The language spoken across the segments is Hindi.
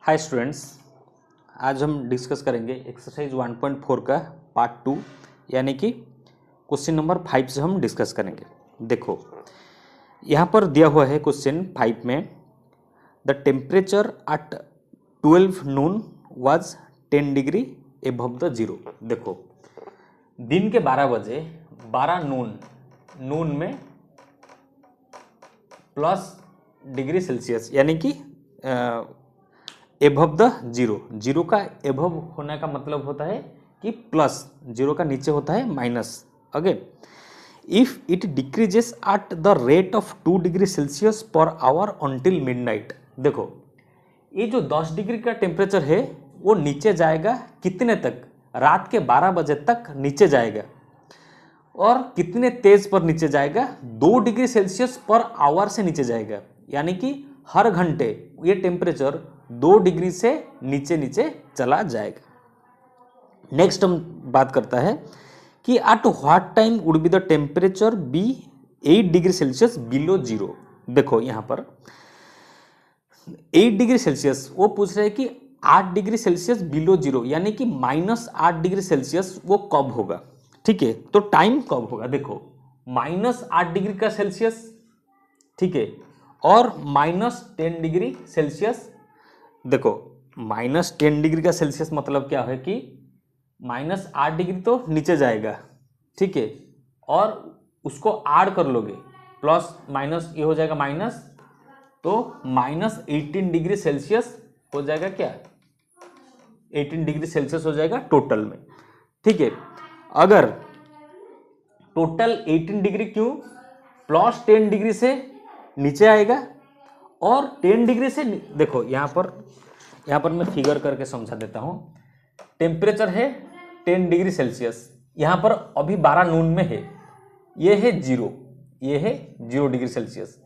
हाय स्टूडेंट्स, आज हम डिस्कस करेंगे एक्सरसाइज 1.4 का पार्ट 2 यानी कि क्वेश्चन नंबर 5 से हम डिस्कस करेंगे। देखो यहाँ पर दिया हुआ है क्वेश्चन 5 में the temperature at 12 Noon was 10 degree above the zero. देखो दिन के 12 बजे 12 नून में प्लस डिग्री सेल्सियस यानी कि एबव द जीरो। जीरो का एबव होने का मतलब होता है कि प्लस, जीरो का नीचे होता है minus. Again if it decreases eight the rate of 2 degree Celsius per hour until midnight. देखो ये जो 10 डिग्री का टेम्परेचर है वो नीचे जाएगा कितने तक? रात के 12 बजे तक नीचे जाएगा। और कितने तेज पर नीचे जाएगा? 2 डिग्री सेल्सियस पर आवर से नीचे जाएगा, यानी कि हर घंटे ये टेम्परेचर 2 डिग्री से नीचे नीचे चला जाएगा। नेक्स्ट हम बात करता है कि at what time would be the temperature be 8 degree Celsius below zero. देखो यहाँ पर 8 डिग्री सेल्सियस वो पूछ रहे हैं कि 8 डिग्री सेल्सियस बिलो जीरो यानी कि -8 डिग्री सेल्सियस वो कब होगा। ठीक है, तो टाइम कब होगा? देखो -8 डिग्री का सेल्सियस, ठीक है, और -10 डिग्री सेल्सियस। देखो -10 डिग्री का सेल्सियस मतलब क्या है कि -8 डिग्री तो नीचे जाएगा, ठीक है, और उसको ऐड कर लोगे प्लस माइनस, ये हो जाएगा माइनस, तो -18 डिग्री सेल्सियस हो जाएगा। क्या 18 डिग्री सेल्सियस हो जाएगा टोटल में। ठीक है, अगर टोटल 18 डिग्री क्यों? प्लस 10 डिग्री से नीचे आएगा और 10 डिग्री से देखो यहाँ पर मैं फिगर करके समझा देता हूँ। टेम्परेचर है 10 डिग्री सेल्सियस, यहाँ पर अभी 12 नून में है, ये है जीरो, ये है 0 डिग्री सेल्सियस।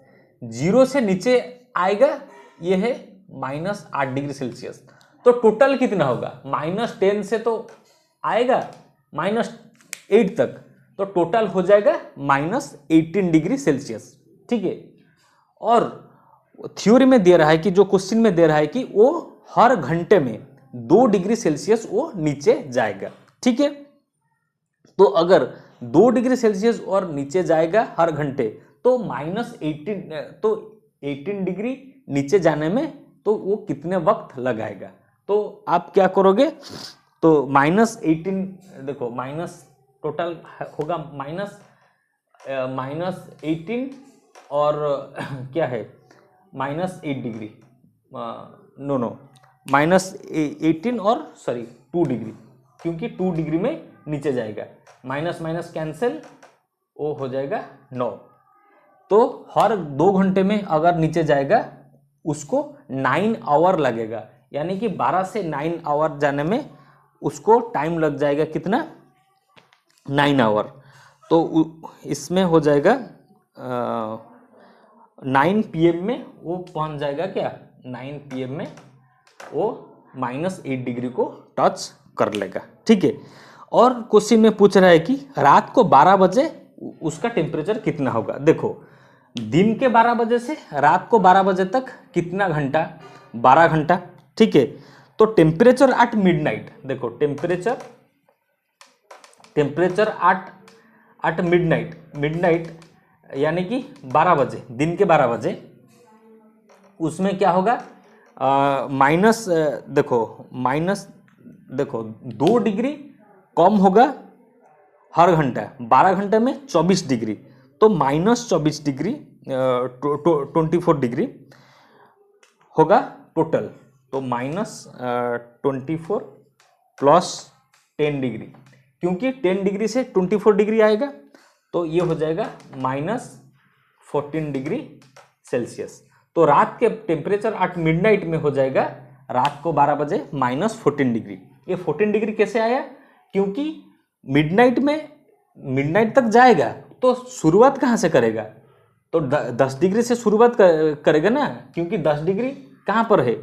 जीरो से नीचे आएगा, ये है -8 डिग्री सेल्सियस। तो टोटल कितना होगा? -10 से तो आएगा -8 तक, तो टोटल हो जाएगा -18 डिग्री सेल्सियस। ठीक है, और थ्योरी में दे रहा है कि जो क्वेश्चन में दे रहा है कि वो हर घंटे में 2 डिग्री सेल्सियस वो नीचे जाएगा। ठीक है, तो अगर 2 डिग्री सेल्सियस और नीचे जाएगा हर घंटे तो -18, तो 18 डिग्री नीचे जाने में तो वो कितने वक्त लगाएगा? तो आप क्या करोगे? तो -18, देखो माइनस टोटल होगा -18 और क्या है -8 डिग्री, नो -18 और 2 डिग्री, क्योंकि 2 डिग्री में नीचे जाएगा, माइनस माइनस कैंसिल, वो हो जाएगा 9। तो हर 2 घंटे में अगर नीचे जाएगा उसको 9 आवर लगेगा, यानी कि 12 से 9 आवर जाने में उसको टाइम लग जाएगा कितना? 9 आवर। तो इसमें हो जाएगा 9 PM में वो पहुंच जाएगा। क्या 9 PM में वो -8 डिग्री को टच कर लेगा। ठीक है, और क्वेश्चन में पूछ रहा है कि रात को 12 बजे उसका टेम्परेचर कितना होगा। देखो दिन के 12 बजे से रात को 12 बजे तक कितना घंटा? 12 घंटा। ठीक है, तो टेम्परेचर एट मिडनाइट, देखो टेम्परेचर एट मिडनाइट यानी कि 12 बजे, दिन के 12 बजे, उसमें क्या होगा? देखो 2 डिग्री कम होगा हर घंटा, 12 घंटे में 24 डिग्री, तो -24 डिग्री 24 डिग्री होगा टोटल। तो -24 प्लस 10 डिग्री, क्योंकि 10 डिग्री से 24 डिग्री आएगा, तो ये हो जाएगा -14 डिग्री सेल्सियस। तो रात के टेम्परेचर एट मिडनाइट में हो जाएगा रात को 12 बजे -14 डिग्री। ये 14 डिग्री कैसे आया? क्योंकि मिडनाइट तक जाएगा तो शुरुआत कहाँ से करेगा? तो 10 डिग्री से शुरुआत करेगा ना, क्योंकि 10 डिग्री कहाँ पर है?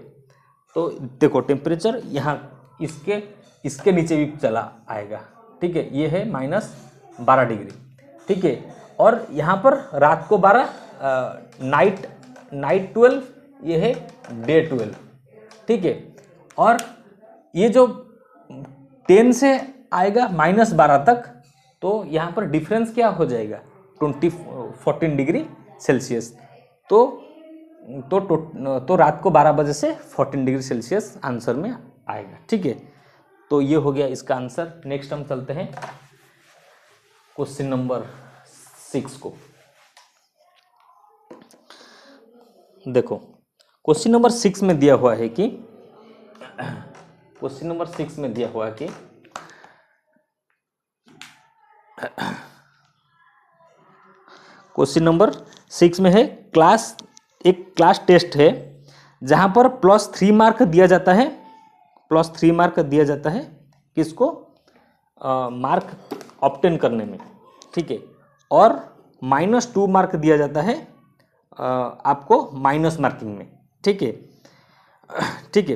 तो देखो टेम्परेचर यहाँ इसके नीचे भी चला आएगा। ठीक है, ये है -12 डिग्री। ठीक है, और यहाँ पर रात को 12, नाइट 12, ये है डे 12। ठीक है। और ये जो 10 से आएगा -12 तक, तो यहाँ पर डिफरेंस क्या हो जाएगा 14 डिग्री सेल्सियस। तो रात को 12 बजे से 14 डिग्री सेल्सियस आंसर में आएगा, ठीक है। तो ये हो गया इसका आंसर। नेक्स्ट हम चलते हैं क्वेश्चन नंबर 6 को। देखो क्वेश्चन नंबर 6 में दिया हुआ है कि क्वेश्चन नंबर 6 में है एक क्लास टेस्ट है जहां पर +3 मार्क दिया जाता है, किसको मार्क ऑब्टेन करने में, ठीक है। और -2 मार्क दिया जाता है आपको माइनस मार्किंग में, ठीक है।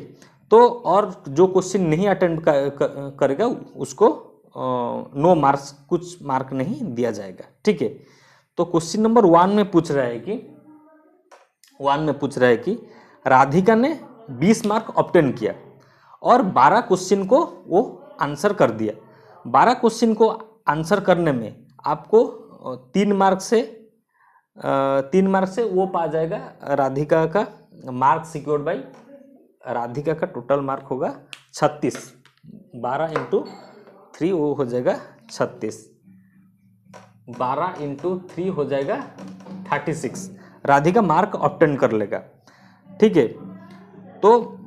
तो और जो क्वेश्चन नहीं अटेंड करेगा उसको नो मार्क्स, कुछ मार्क नहीं दिया जाएगा, ठीक है। तो क्वेश्चन नंबर 1 में पूछ रहा है कि राधिका ने 20 मार्क ऑब्टेन किया और 12 क्वेश्चन को वो आंसर कर दिया। 12 क्वेश्चन को आंसर करने में आपको 3 मार्क से वो पा जाएगा राधिका का मार्क सिक्योर्ड बाई, राधिका का टोटल मार्क होगा 36, 12 × 3 वो हो जाएगा 36, 12 × 3 हो जाएगा 36, राधिका मार्क ऑब्टेन कर लेगा, ठीक है। तो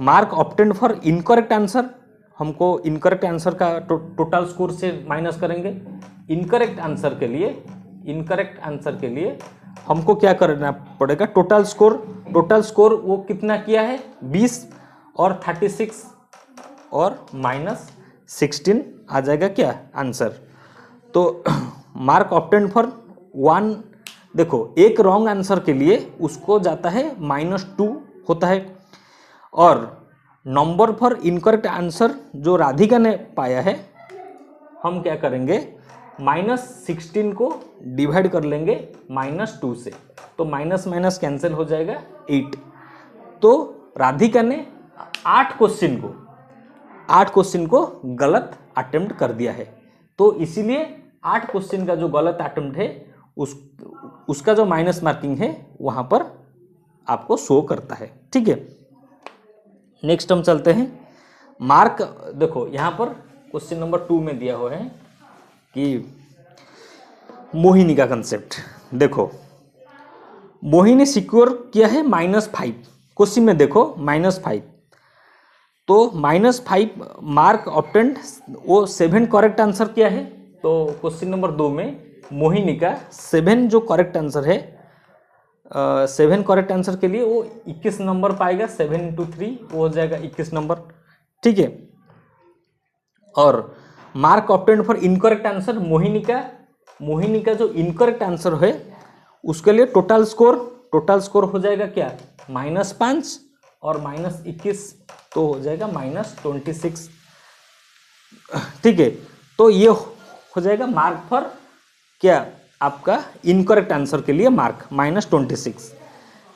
mark obtain for incorrect answer, हमको इनकरेक्ट आंसर का टोटल स्कोर से माइनस करेंगे। इनकरेक्ट आंसर के लिए हमको क्या करना पड़ेगा, टोटल स्कोर वो कितना किया है 20 और 36 और -16 आ जाएगा क्या आंसर। तो मार्क ऑब्टेन फॉर 1, देखो एक रॉन्ग आंसर के लिए उसको जाता है -2 होता है, और नंबर फॉर इनकरेक्ट आंसर जो राधिका ने पाया है हम क्या करेंगे -16 को डिवाइड कर लेंगे -2 से, तो माइनस कैंसिल हो जाएगा 8। तो राधिका ने 8 क्वेश्चन को गलत अटेम्प्ट कर दिया है। तो इसीलिए 8 क्वेश्चन का जो गलत अटेम्प्ट है उसका जो माइनस मार्किंग है वहां पर आपको शो करता है, ठीक है। नेक्स्ट हम चलते हैं मार्क। देखो यहाँ पर क्वेश्चन नंबर 2 में दिया हुआ है कि मोहिनी का कंसेप्ट। देखो मोहिनी सिक्योर किया है -5, क्वेश्चन में देखो -5, तो -5 मार्क ऑब्टेन्ड, वो 7 करेक्ट आंसर किया है। तो क्वेश्चन नंबर 2 में मोहिनी का 7 जो करेक्ट आंसर है, 7 करेक्ट आंसर के लिए वो 21 नंबर पाएगा, 7 × 3 वो हो जाएगा 21 नंबर, ठीक है। और mark obtained for incorrect answer, Mohini का जो इनकरेक्ट आंसर है उसके लिए टोटल स्कोर हो जाएगा क्या -5 और -21, तो हो जाएगा -26, ठीक है। तो ये हो जाएगा मार्क फॉर क्या आपका इनकरेक्ट आंसर के लिए मार्क -26,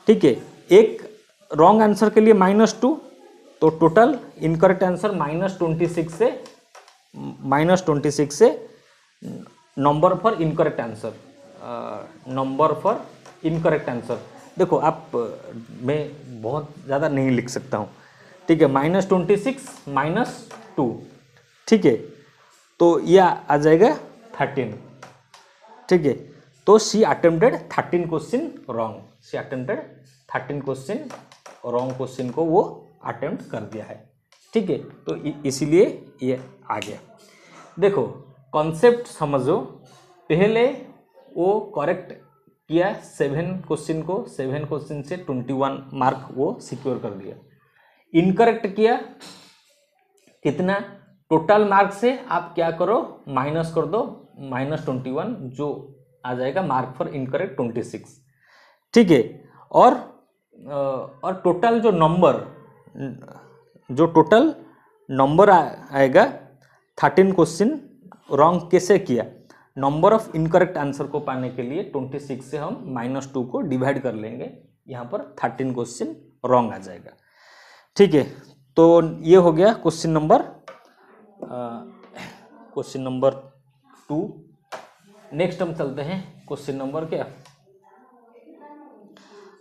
ठीक है। एक रॉन्ग आंसर के लिए -2, तो टोटल इनकरेक्ट आंसर -26 से नंबर फॉर इनकरेक्ट आंसर, देखो आप मैं बहुत ज़्यादा नहीं लिख सकता हूँ, ठीक है। -26 -2, ठीक है। तो यह आ जाएगा 13, ठीक है। तो she attempted 13 question wrong, question को वो अटेम्प्ट कर दिया है, ठीक है। तो इसीलिए ये आ गया। देखो कॉन्सेप्ट समझो, पहले वो करेक्ट किया 7 क्वेश्चन से 21 मार्क वो सिक्योर कर दिया। इनकरेक्ट किया कितना, टोटल मार्क से आप क्या करो माइनस कर दो -21, जो आ जाएगा मार्क फॉर इनकरेक्ट 26, ठीक है। और टोटल टोटल नंबर आएगा 13 क्वेश्चन रॉन्ग कैसे किया, नंबर ऑफ इनकरेक्ट आंसर को पाने के लिए 26 से हम -2 को डिवाइड कर लेंगे, यहाँ पर 13 क्वेश्चन रॉन्ग आ जाएगा। ठीक है, तो ये हो गया क्वेश्चन नंबर 2। नेक्स्ट हम चलते हैं क्वेश्चन नंबर क्या,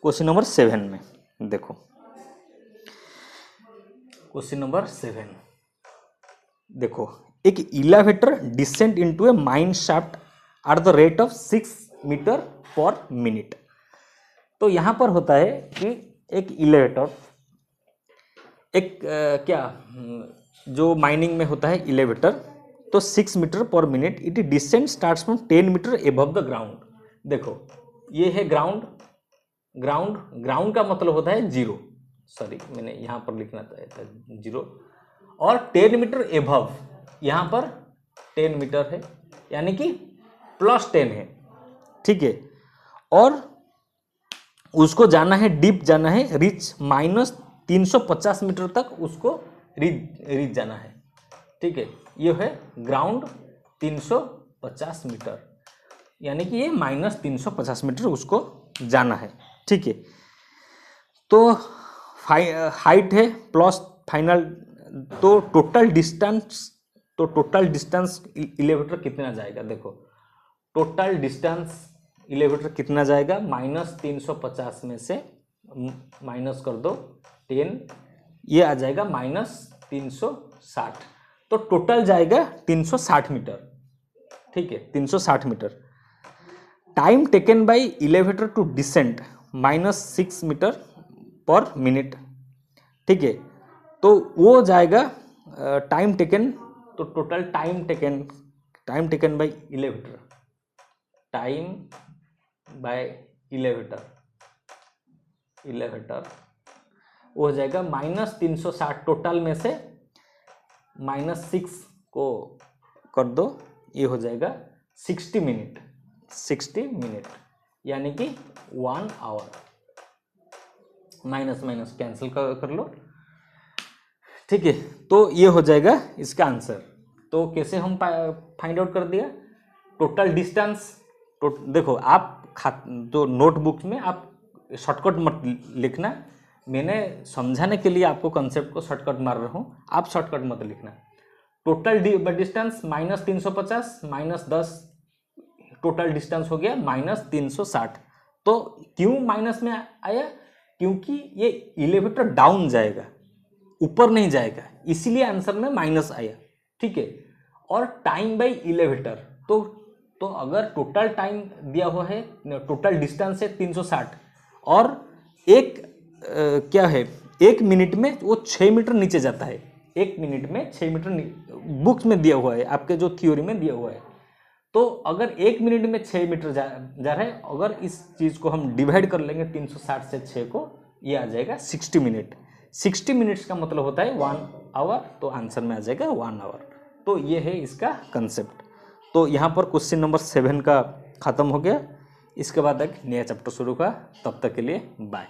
क्वेश्चन नंबर 7 में। देखो क्वेश्चन नंबर 7 देखो, एक elevator descent into a mine shaft at the rate of 6 metre per minute. तो यहाँ पर होता है कि एक इलेवेटर, एक जो माइनिंग में होता है इलेवेटर, तो 6 metre per minute, it descent starts from 10 metre above the ground. देखो ये है ग्राउंड, ग्राउंड का मतलब होता है जीरो, सॉरी मैंने यहाँ पर लिखना था जीरो, और 10 मीटर एबव, यहाँ पर 10 मीटर है यानी कि +10 है, ठीक है। और उसको जाना है, डीप जाना है, रिच -350 मीटर तक उसको रीच जाना है, ठीक है। ये है ग्राउंड 350 मीटर, यानी कि ये -350 मीटर उसको जाना है, ठीक है। तो हाइट है प्लस फाइनल, तो टोटल डिस्टेंस इलेवेटर कितना जाएगा। देखो टोटल डिस्टेंस इलेवेटर कितना जाएगा, -350 में से माइनस कर दो 10, ये आ जाएगा -360, तो टोटल जाएगा 360 मीटर, ठीक है, 360 metre. Time taken by elevator to descent -6 metre per minute, ठीक है। तो वो जाएगा टाइम टेकन, तो total time taken by elevator, वो हो जाएगा -360, टोटल में से -6 को कर दो, ये हो जाएगा 60 मिनट, यानी कि 1 आवर, माइनस कैंसिल कर लो, ठीक है। तो ये हो जाएगा इसका आंसर। तो कैसे हम फाइंड आउट कर दिया टोटल डिस्टेंस। देखो आप तो नोटबुक में आप शॉर्टकट मत लिखना, मैंने समझाने के लिए आपको कंसेप्ट को शॉर्टकट मार रहा हूँ, आप शॉर्टकट मत लिखना। टोटल डिस्टेंस -350 -10, टोटल डिस्टेंस हो गया -360। तो क्यों माइनस में आया, क्योंकि ये इलेवेटर डाउन जाएगा, ऊपर नहीं जाएगा, इसीलिए आंसर में माइनस आया, ठीक है। और टाइम बाय इलेवेटर, तो अगर टोटल टाइम दिया हुआ है, टोटल डिस्टेंस है 360, और क्या है 1 मिनट में वो 6 मीटर नीचे जाता है, 1 मिनट में 6 मीटर बुक्स में दिया हुआ है, आपके जो थ्योरी में दिया हुआ है। तो अगर 1 मिनट में 6 मीटर जा रहा है, अगर इस चीज़ को हम डिवाइड कर लेंगे 360 से 6 को, ये आ जाएगा 60 मिनट। 60 मिनट्स का मतलब होता है 1 आवर, तो आंसर में आ जाएगा 1 आवर। तो ये है इसका कंसेप्ट। तो यहाँ पर क्वेश्चन नंबर 7 का ख़त्म हो गया। इसके बाद एक नया चैप्टर शुरू हुआ, तब तक के लिए बाय।